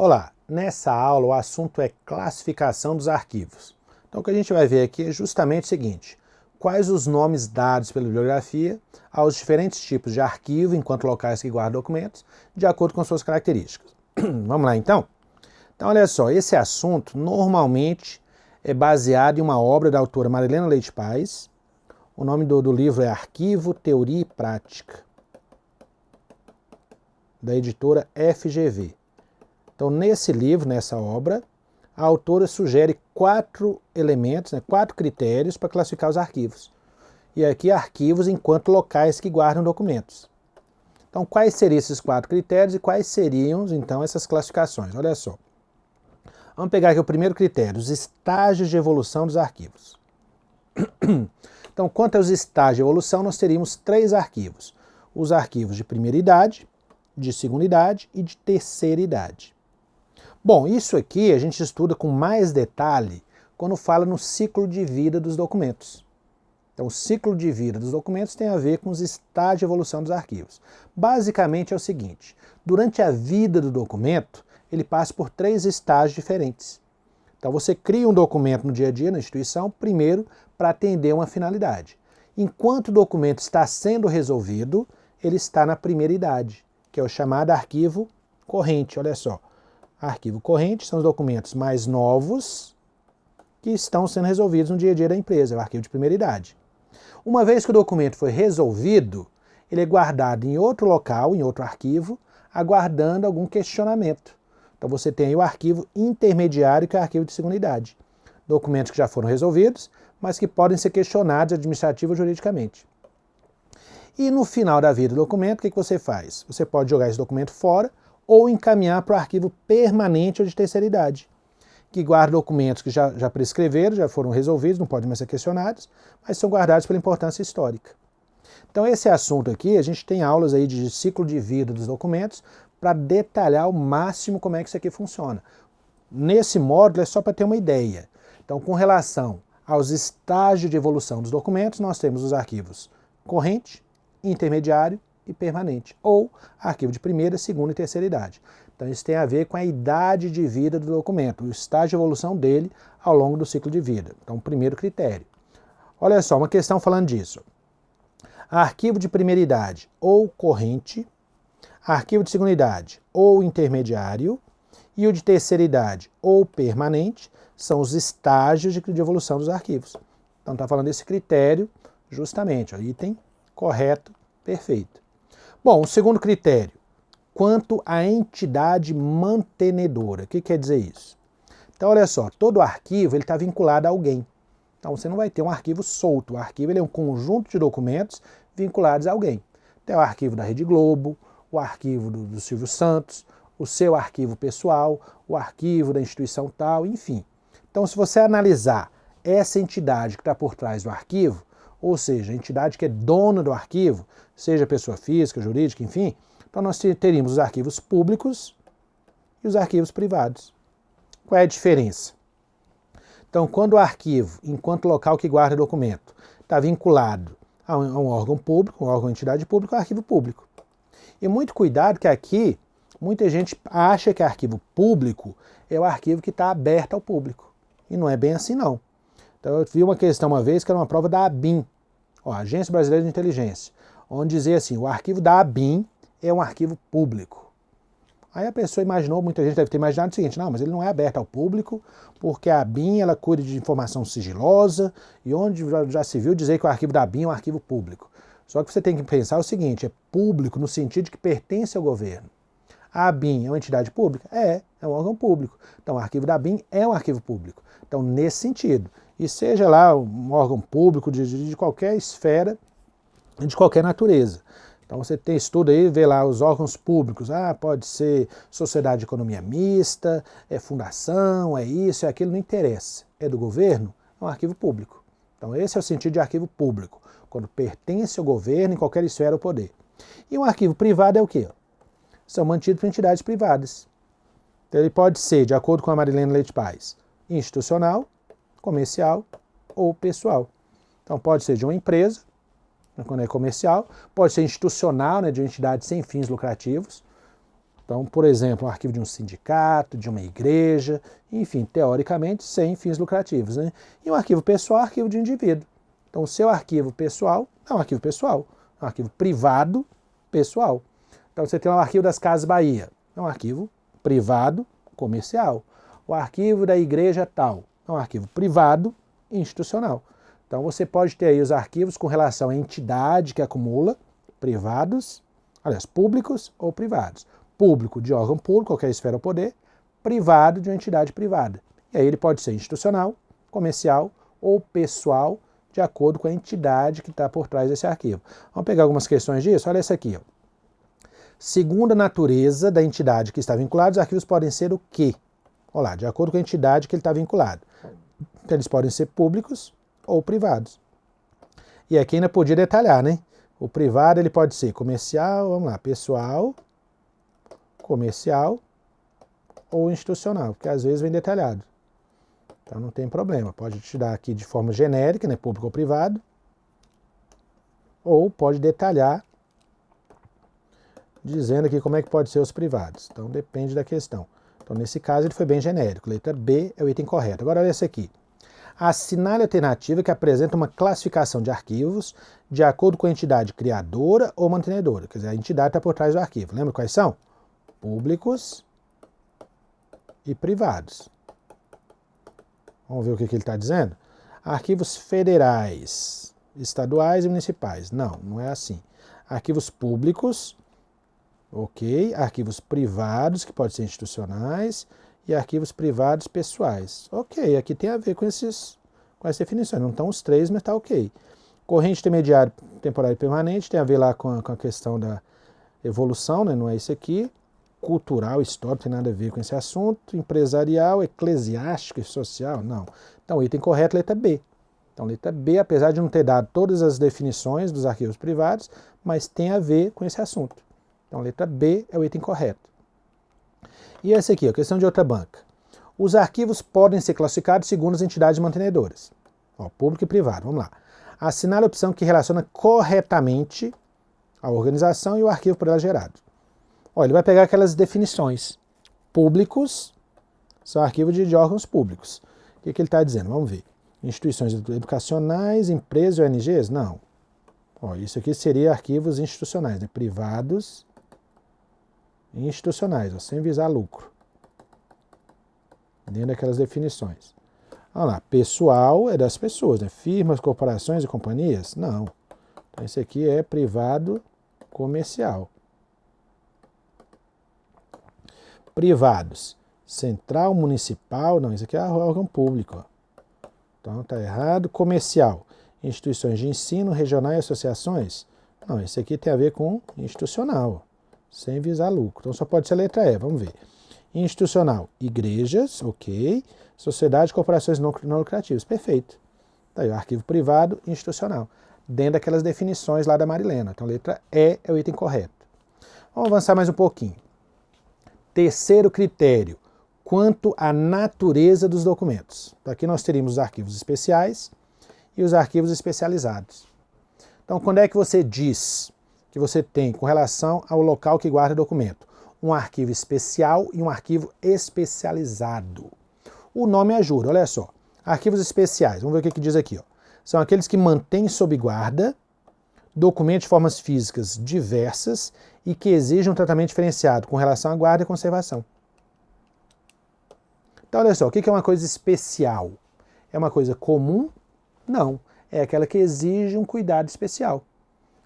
Olá, nessa aula o assunto é classificação dos arquivos. Então o que a gente vai ver aqui é justamente o seguinte: quais os nomes dados pela bibliografia aos diferentes tipos de arquivo enquanto locais que guardam documentos, de acordo com suas características. Vamos lá então? Então olha só, esse assunto normalmente é baseado em uma obra da autora Marilena Leite Paz. O nome do livro é Arquivo, Teoria e Prática, da editora FGV. Então, nesse livro, nessa obra, a autora sugere 4 elementos, 4 critérios para classificar os arquivos. E aqui, arquivos enquanto locais que guardam documentos. Então, quais seriam esses 4 critérios e quais seriam, então, essas classificações? Olha só. Vamos pegar aqui o primeiro critério, os estágios de evolução dos arquivos. Então, quanto aos estágios de evolução, nós teríamos 3 arquivos. Os arquivos de primeira idade, de segunda idade e de terceira idade. Bom, isso aqui a gente estuda com mais detalhe quando fala no ciclo de vida dos documentos. Então, o ciclo de vida dos documentos tem a ver com os estágios de evolução dos arquivos. Basicamente é o seguinte: durante a vida do documento, ele passa por 3 estágios diferentes. Então, você cria um documento no dia a dia na instituição, primeiro, para atender uma finalidade. Enquanto o documento está sendo resolvido, ele está na primeira idade, que é o chamado arquivo corrente. Olha só. Arquivo corrente são os documentos mais novos que estão sendo resolvidos no dia a dia da empresa, é o arquivo de primeira idade. Uma vez que o documento foi resolvido, ele é guardado em outro local, em outro arquivo, aguardando algum questionamento. Então você tem aí o arquivo intermediário, que é o arquivo de segunda idade. Documentos que já foram resolvidos, mas que podem ser questionados administrativa ou juridicamente. E no final da vida do documento, o que você faz? Você pode jogar esse documento fora, ou encaminhar para o arquivo permanente ou de terceira idade, que guarda documentos que já prescreveram, já foram resolvidos, não podem mais ser questionados, mas são guardados pela importância histórica. Então esse assunto aqui, a gente tem aulas aí de ciclo de vida dos documentos para detalhar ao máximo como é que isso aqui funciona. Nesse módulo é só para ter uma ideia. Então, com relação aos estágios de evolução dos documentos, nós temos os arquivos corrente, intermediário e permanente, ou arquivo de primeira, segunda e terceira idade. Então isso tem a ver com a idade de vida do documento, o estágio de evolução dele ao longo do ciclo de vida. Então, o primeiro critério. Olha só, uma questão falando disso. Arquivo de primeira idade ou corrente, arquivo de segunda idade ou intermediário e o de terceira idade ou permanente são os estágios de evolução dos arquivos. Então está falando desse critério justamente, ó, item correto, perfeito. Bom, o segundo critério, quanto à entidade mantenedora. O que quer dizer isso? Então, olha só, todo arquivo está vinculado a alguém. Então, você não vai ter um arquivo solto. O arquivo ele é um conjunto de documentos vinculados a alguém. Tem o arquivo da Rede Globo, o arquivo do Silvio Santos, o seu arquivo pessoal, o arquivo da instituição tal, enfim. Então, se você analisar essa entidade que está por trás do arquivo, ou seja, a entidade que é dona do arquivo, seja pessoa física, jurídica, enfim, então nós teríamos os arquivos públicos e os arquivos privados. Qual é a diferença? Então, quando o arquivo, enquanto local que guarda documento, está vinculado a um órgão público, um órgão ou entidade pública, é um arquivo público. E muito cuidado que aqui, muita gente acha que arquivo público é o arquivo que está aberto ao público. E não é bem assim, não. Então eu vi uma questão uma vez que era uma prova da ABIN, Agência Brasileira de Inteligência, onde dizia assim, o arquivo da ABIN é um arquivo público. Aí a pessoa imaginou, muita gente deve ter imaginado o seguinte, não, mas ele não é aberto ao público, porque a ABIN ela cuida de informação sigilosa, e onde já se viu dizer que o arquivo da ABIN é um arquivo público. Só que você tem que pensar o seguinte, é público no sentido de que pertence ao governo. A ABIN é uma entidade pública? É um órgão público. Então o arquivo da ABIN é um arquivo público. Então nesse sentido, e seja lá um órgão público de qualquer esfera, de qualquer natureza. Então você tem estudo aí, vê lá os órgãos públicos, pode ser sociedade de economia mista, é fundação, é isso, é aquilo, não interessa. É do governo, é um arquivo público. Então esse é o sentido de arquivo público, quando pertence ao governo em qualquer esfera ou poder. E um arquivo privado é o quê? São mantidos por entidades privadas. Então ele pode ser, de acordo com a Marilena Leite Paz, institucional, comercial ou pessoal. Então pode ser de uma empresa, quando é comercial, pode ser institucional, de uma entidade sem fins lucrativos, Então, por exemplo, um arquivo de um sindicato, de uma igreja, enfim, teoricamente sem fins lucrativos, né? E um arquivo pessoal é um arquivo de um indivíduo. Então, o seu arquivo pessoal é um arquivo pessoal, é um arquivo privado pessoal. Então, você tem o arquivo das Casas Bahia, é um arquivo privado comercial. O arquivo da igreja tal é um arquivo privado institucional. Então, você pode ter aí os arquivos com relação à entidade que acumula, privados, aliás, públicos ou privados. Público de órgão público, qualquer esfera ou poder, privado de uma entidade privada. E aí ele pode ser institucional, comercial ou pessoal, de acordo com a entidade que está por trás desse arquivo. Vamos pegar algumas questões disso? Olha essa aqui. Ó. Segundo a natureza da entidade que está vinculada, os arquivos podem ser o quê? Olha lá, de acordo com a entidade que ele está vinculado. Então, eles podem ser públicos ou privados. E aqui ainda podia detalhar, né? O privado ele pode ser comercial, vamos lá, pessoal, comercial ou institucional, porque às vezes vem detalhado. Então não tem problema, pode te dar aqui de forma genérica, né, público ou privado, ou pode detalhar dizendo aqui como é que pode ser os privados. Então depende da questão. Então nesse caso ele foi bem genérico, letra B é o item correto. Agora olha esse aqui. Assinale a alternativa que apresenta uma classificação de arquivos de acordo com a entidade criadora ou mantenedora. Quer dizer, a entidade está por trás do arquivo. Lembra quais são? Públicos e privados. Vamos ver o que ele está dizendo? Arquivos federais, estaduais e municipais. Não, não é assim. Arquivos públicos, ok. Arquivos privados, que podem ser institucionais, e arquivos privados pessoais. Ok, aqui tem a ver com essas definições. Não estão os três, mas está ok. Corrente intermediário, temporário e permanente, tem a ver lá com a questão da evolução, né? Não é isso aqui. Cultural, histórico, tem nada a ver com esse assunto. Empresarial, eclesiástico e social, não. Então, o item correto, letra B. Então, letra B, apesar de não ter dado todas as definições dos arquivos privados, mas tem a ver com esse assunto. Então, letra B é o item correto. E esse aqui, a questão de outra banca. Os arquivos podem ser classificados segundo as entidades mantenedoras. Ó, público e privado, vamos lá. Assinale a opção que relaciona corretamente a organização e o arquivo por ela gerado. Ó, ele vai pegar aquelas definições. Públicos são arquivos de órgãos públicos. O que ele está dizendo? Vamos ver. Instituições educacionais, empresas ou ONGs? Não. Ó, isso aqui seria arquivos institucionais, né? Privados e institucionais, ó, sem visar lucro. Dentro daquelas definições. Olha lá, pessoal é das pessoas, né? Firmas, corporações e companhias? Não. Então, esse aqui é privado comercial. Privados. Central, municipal, não, isso aqui é órgão público. Ó. Então tá errado. Comercial. Instituições de ensino, regional e associações? Não, esse aqui tem a ver com institucional, sem visar lucro. Então só pode ser a letra E, vamos ver. Institucional, igrejas, ok. Sociedade, corporações não lucrativas, perfeito. Tá aí o arquivo privado institucional, dentro daquelas definições lá da Marilena. Então letra E é o item correto. Vamos avançar mais um pouquinho. Terceiro critério, quanto à natureza dos documentos. Então, aqui nós teríamos os arquivos especiais e os arquivos especializados. Então, quando é que você diz que você tem, com relação ao local que guarda documento, um arquivo especial e um arquivo especializado? O nome ajuda, olha só. Arquivos especiais, vamos ver o que diz aqui. Ó. São aqueles que mantêm sob guarda documentos de formas físicas diversas e que exigem um tratamento diferenciado com relação à guarda e conservação. Então, olha só, o que é uma coisa especial? É uma coisa comum? Não. É aquela que exige um cuidado especial.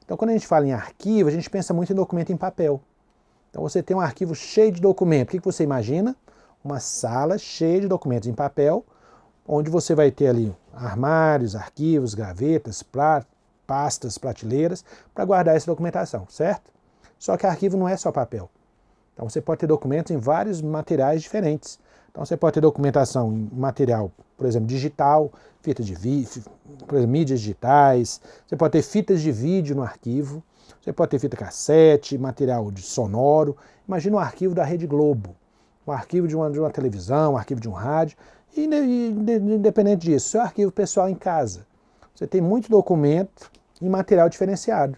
Então, quando a gente fala em arquivo, a gente pensa muito em documento em papel. Então, você tem um arquivo cheio de documentos. O que você imagina? Uma sala cheia de documentos em papel, onde você vai ter ali armários, arquivos, gavetas, pastas, prateleiras, para guardar essa documentação, certo? Só que arquivo não é só papel. Então você pode ter documentos em vários materiais diferentes. Então você pode ter documentação em material, por exemplo, digital, fita de vídeo, por exemplo, mídias digitais, você pode ter fitas de vídeo no arquivo, você pode ter fita cassete, material de sonoro. Imagina um arquivo da Rede Globo, um arquivo de uma televisão, um arquivo de um rádio, e independente disso, seu arquivo pessoal em casa. Você tem muito documento em material diferenciado.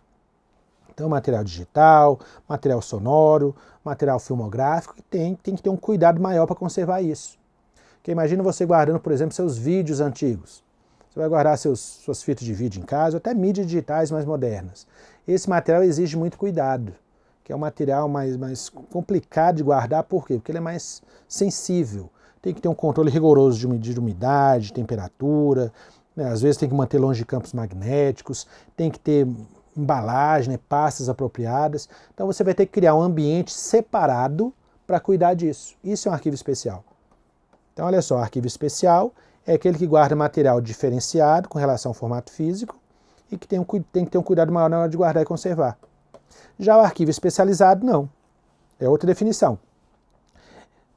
Então, material digital, material sonoro, material filmográfico, tem que ter um cuidado maior para conservar isso. Porque imagina você guardando, por exemplo, seus vídeos antigos. Você vai guardar suas fitas de vídeo em casa, ou até mídias digitais mais modernas. Esse material exige muito cuidado, que é um material mais complicado de guardar, por quê? Porque ele é mais sensível. Tem que ter um controle rigoroso de umidade, temperatura, né? Às vezes tem que manter longe de campos magnéticos, tem que ter embalagem, né? Pastas apropriadas. Então você vai ter que criar um ambiente separado para cuidar disso. Isso é um arquivo especial. Então olha só, arquivo especial é aquele que guarda material diferenciado com relação ao formato físico e que tem que ter um cuidado maior na hora de guardar e conservar. Já o arquivo especializado, não. É outra definição.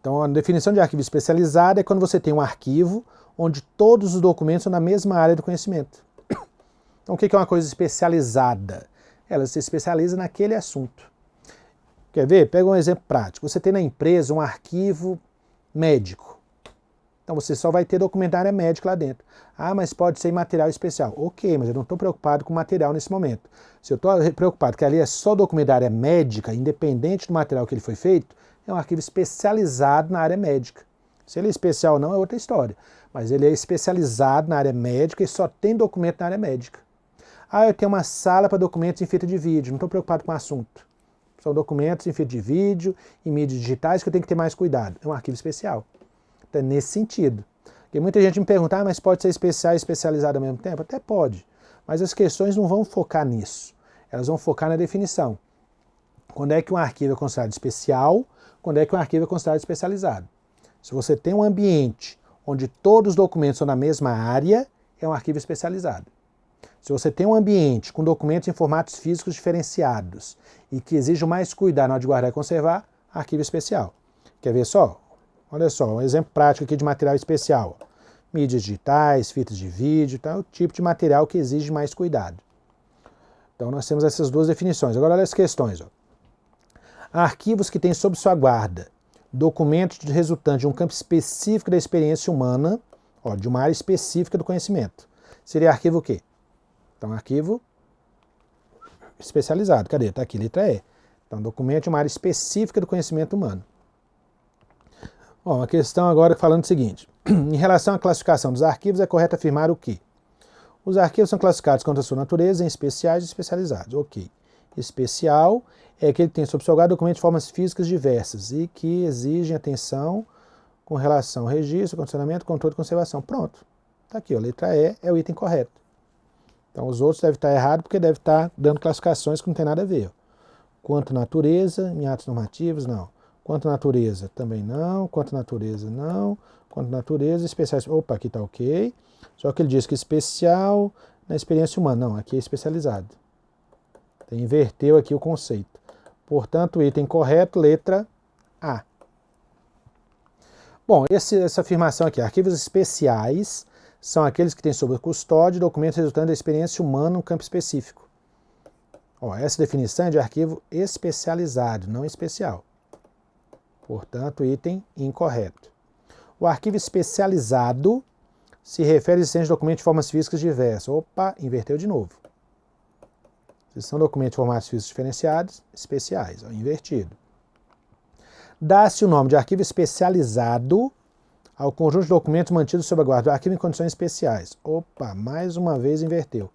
Então, a definição de arquivo especializado é quando você tem um arquivo onde todos os documentos são na mesma área do conhecimento. Então, o que é uma coisa especializada? Ela se especializa naquele assunto. Quer ver? Pega um exemplo prático. Você tem na empresa um arquivo médico. Então, você só vai ter documentário médico lá dentro. Ah, mas pode ser material especial. Ok, mas eu não estou preocupado com material nesse momento. Se eu estou preocupado que ali é só documentária médica, independente do material que ele foi feito, é um arquivo especializado na área médica. Se ele é especial ou não é outra história. Mas ele é especializado na área médica e só tem documento na área médica. Ah, eu tenho uma sala para documentos em fita de vídeo, não estou preocupado com o assunto. São documentos em fita de vídeo, em mídias digitais que eu tenho que ter mais cuidado. É um arquivo especial. Então é nesse sentido. Porque muita gente me pergunta, mas pode ser especial e especializado ao mesmo tempo? Até pode. Mas as questões não vão focar nisso. Elas vão focar na definição. Quando é que um arquivo é considerado especial? Quando é que um arquivo é considerado especializado? Se você tem um ambiente onde todos os documentos são na mesma área, é um arquivo especializado. Se você tem um ambiente com documentos em formatos físicos diferenciados e que exige mais cuidado na hora de guardar e conservar, arquivo especial. Quer ver só? Olha só, um exemplo prático aqui de material especial. Mídias digitais, fitas de vídeo, tá? É o tipo de material que exige mais cuidado. Então nós temos essas duas definições. Agora olha as questões. Ó. Arquivos que têm sob sua guarda documentos resultantes de um campo específico da experiência humana, ó, de uma área específica do conhecimento. Seria arquivo o quê? Então, arquivo especializado. Cadê? Está aqui, letra E. Então, documento de uma área específica do conhecimento humano. Bom, a questão agora falando o seguinte. Em relação à classificação dos arquivos, é correto afirmar o quê? Os arquivos são classificados contra a sua natureza em especiais e especializados. Ok. Especial é aquele que tem sob seu guarda documentos de formas físicas diversas e que exigem atenção com relação ao registro, condicionamento, controle e conservação. Pronto. Está aqui, ó, letra E é o item correto. Então os outros devem estar errados porque devem estar dando classificações que não tem nada a ver. Quanto natureza, em atos normativos, não. Quanto natureza, também não. Quanto natureza, não. Quanto natureza, especiais. Opa, aqui está ok. Só que ele diz que especial na experiência humana. Não, aqui é especializado. Então, inverteu aqui o conceito. Portanto, o item correto, letra A. Bom, essa afirmação aqui, arquivos especiais são aqueles que têm sob custódia documentos resultantes da experiência humana num campo específico. Ó, essa definição é de arquivo especializado, não especial. Portanto, item incorreto. O arquivo especializado se refere à existência de documentos de formas físicas diversas. Opa, inverteu de novo. Se são documentos de formatos físicos diferenciados, especiais, ó, invertido. Dá-se o nome de arquivo especializado ao conjunto de documentos mantidos sob a guarda do arquivo em condições especiais. Opa, mais uma vez inverteu.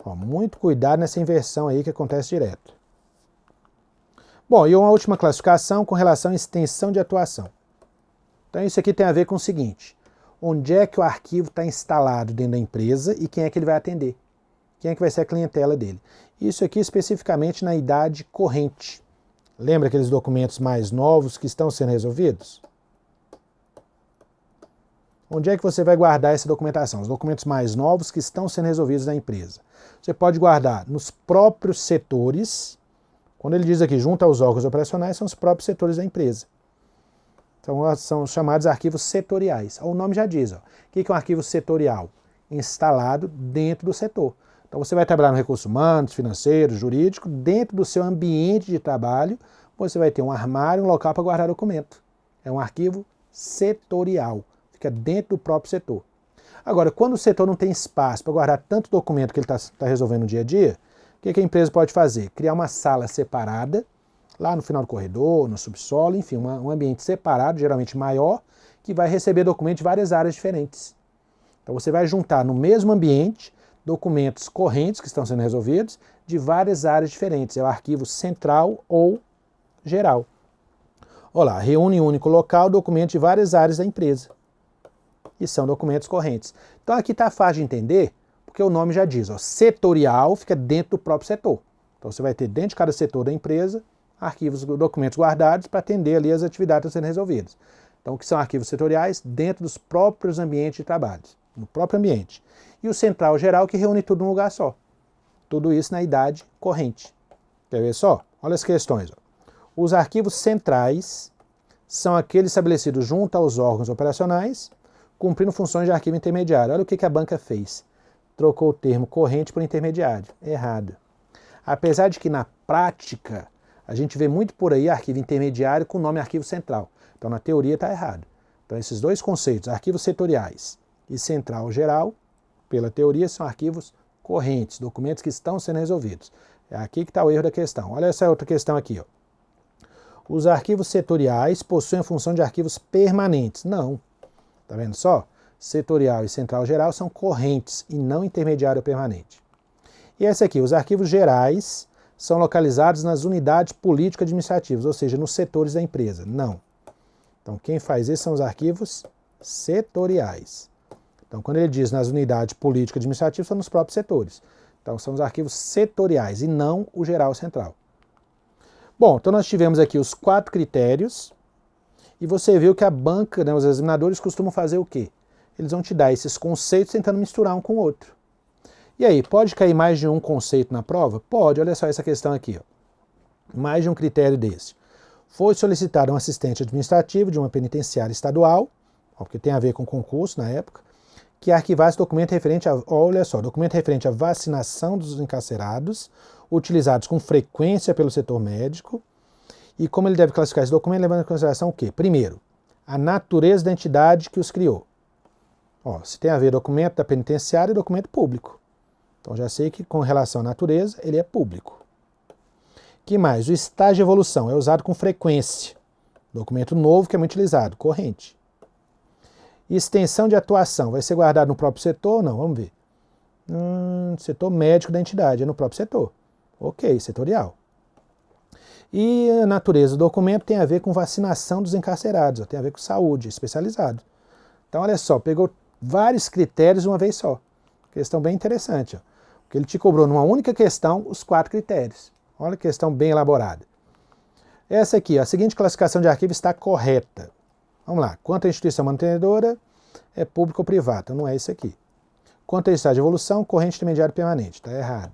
Ó, muito cuidado nessa inversão aí que acontece direto. Bom, e uma última classificação com relação à extensão de atuação. Então isso aqui tem a ver com o seguinte, onde é que o arquivo está instalado dentro da empresa e quem é que ele vai atender? Quem é que vai ser a clientela dele? Isso aqui especificamente na idade corrente. Lembra aqueles documentos mais novos que estão sendo resolvidos? Onde é que você vai guardar essa documentação? Os documentos mais novos que estão sendo resolvidos na empresa. Você pode guardar nos próprios setores. Quando ele diz aqui, junto aos órgãos operacionais, são os próprios setores da empresa. Então, são chamados arquivos setoriais. O nome já diz. Ó, o que é um arquivo setorial? Instalado dentro do setor. Então, você vai trabalhar no recursos humanos, financeiro, jurídico, dentro do seu ambiente de trabalho, você vai ter um armário, um local para guardar documento. É um arquivo setorial. Fica dentro do próprio setor. Agora, quando o setor não tem espaço para guardar tanto documento que ele está resolvendo no dia a dia, O que a empresa pode fazer? Criar uma sala separada, lá no final do corredor, no subsolo, enfim, um ambiente separado, geralmente maior, que vai receber documentos de várias áreas diferentes. Então você vai juntar no mesmo ambiente documentos correntes que estão sendo resolvidos de várias áreas diferentes. É o arquivo central ou geral. Olha lá, reúne em um único local documentos de várias áreas da empresa. E são documentos correntes. Então aqui está fácil de entender, porque o nome já diz, ó, setorial fica dentro do próprio setor. Então você vai ter dentro de cada setor da empresa arquivos, documentos guardados para atender ali as atividades que estão sendo resolvidas. Então o que são arquivos setoriais? Dentro dos próprios ambientes de trabalho, no próprio ambiente. E o central geral que reúne tudo num lugar só. Tudo isso na idade corrente. Quer ver só? Olha as questões. Ó. Os arquivos centrais são aqueles estabelecidos junto aos órgãos operacionais, cumprindo funções de arquivo intermediário. Olha o que a banca fez. Trocou o termo corrente por intermediário. Errado. Apesar de que na prática a gente vê muito por aí arquivo intermediário com o nome arquivo central. Então na teoria está errado. Então esses dois conceitos, arquivos setoriais e central geral, pela teoria são arquivos correntes, documentos que estão sendo resolvidos. É aqui que está o erro da questão. Olha essa outra questão aqui. Ó. Os arquivos setoriais possuem a função de arquivos permanentes. Não. Está vendo só? Setorial e central geral são correntes e não intermediário permanente. E essa aqui, os arquivos gerais são localizados nas unidades político-administrativas, ou seja, nos setores da empresa. Não. Então quem faz isso são os arquivos setoriais. Então quando ele diz nas unidades político-administrativas, são nos próprios setores. Então são os arquivos setoriais e não o geral central. Bom, então nós tivemos aqui os 4 critérios e você viu que a banca, né, os examinadores costumam fazer o quê? Eles vão te dar esses conceitos tentando misturar um com o outro. E aí, pode cair mais de um conceito na prova? Pode, olha só essa questão aqui. Ó. Mais de um critério desse. Foi solicitado um assistente administrativo de uma penitenciária estadual, ó, porque tem a ver com concurso na época, que arquivasse documento referente a, olha só, documento referente à vacinação dos encarcerados, utilizados com frequência pelo setor médico, e como ele deve classificar esse documento, levando em consideração o quê? Primeiro, a natureza da entidade que os criou. Ó, se tem a ver documento da penitenciária e documento público. Então já sei que com relação à natureza, ele é público. Que mais? O estágio de evolução é usado com frequência. Documento novo que é muito utilizado, corrente. Extensão de atuação, vai ser guardado no próprio setor ou não? Vamos ver. Setor médico da entidade, é no próprio setor. Ok, setorial. E a natureza do documento tem a ver com vacinação dos encarcerados, tem a ver com saúde, especializado. Então olha só, pegou vários critérios de uma vez só. Questão bem interessante. Ó. Porque ele te cobrou numa única questão os 4 critérios. Olha que questão bem elaborada. Essa aqui, ó, a seguinte classificação de arquivo está correta. Vamos lá. Quanto à instituição mantenedora, é público ou privado. Então não é isso aqui. Quanto à estágio de evolução, corrente intermediário permanente. Está errado.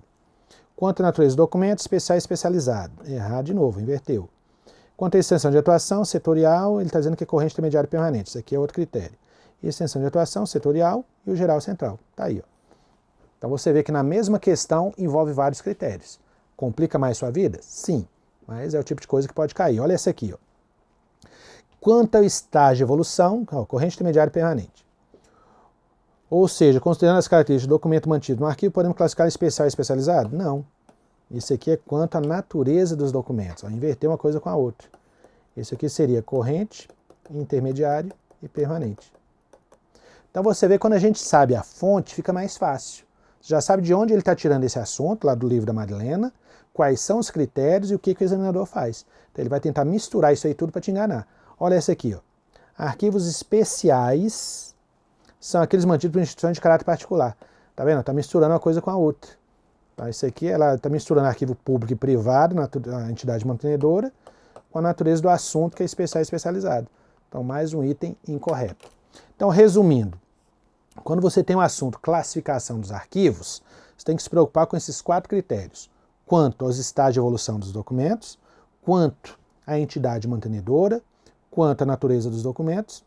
Quanto à natureza do documento, especial e especializado. Errado de novo, inverteu. Quanto à extensão de atuação, setorial, ele está dizendo que é corrente intermediário permanente. Isso aqui é outro critério. E extensão de atuação, setorial e o geral central. Está aí, ó. Então você vê que na mesma questão envolve vários critérios. Complica mais sua vida? Sim, mas é o tipo de coisa que pode cair. Olha essa aqui. Ó. Quanto ao estágio de evolução, ó, corrente intermediária permanente. Ou seja, considerando as características do documento mantido no arquivo, podemos classificar especial e especializado? Não. Isso aqui é quanto à natureza dos documentos. Ó, inverter uma coisa com a outra. Isso aqui seria corrente, intermediário e permanente. Então você vê, quando a gente sabe a fonte, fica mais fácil. Você já sabe de onde ele está tirando esse assunto, lá do livro da Marilena, quais são os critérios e o que o examinador faz. Então ele vai tentar misturar isso aí tudo para te enganar. Olha essa aqui, ó. Arquivos especiais são aqueles mantidos por instituições de caráter particular. Tá vendo? Está misturando uma coisa com a outra. Tá? Isso aqui, ela está misturando arquivo público e privado, na entidade mantenedora, com a natureza do assunto, que é especial e especializado. Então mais um item incorreto. Então, resumindo, quando você tem um assunto classificação dos arquivos, você tem que se preocupar com esses 4 critérios. Quanto aos estágios de evolução dos documentos, quanto à entidade mantenedora, quanto à natureza dos documentos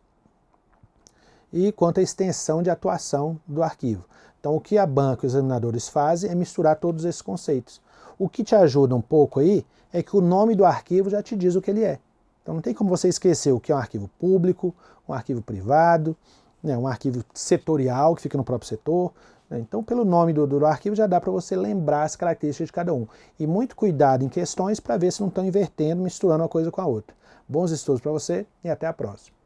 e quanto à extensão de atuação do arquivo. Então, o que a banca e os examinadores fazem é misturar todos esses conceitos. O que te ajuda um pouco aí é que o nome do arquivo já te diz o que ele é. Então, não tem como você esquecer o que é um arquivo público, um arquivo privado, né, um arquivo setorial que fica no próprio setor, Então, pelo nome do arquivo já dá para você lembrar as características de cada um. E muito cuidado em questões para ver se não estão invertendo, misturando uma coisa com a outra. Bons estudos para você e até a próxima.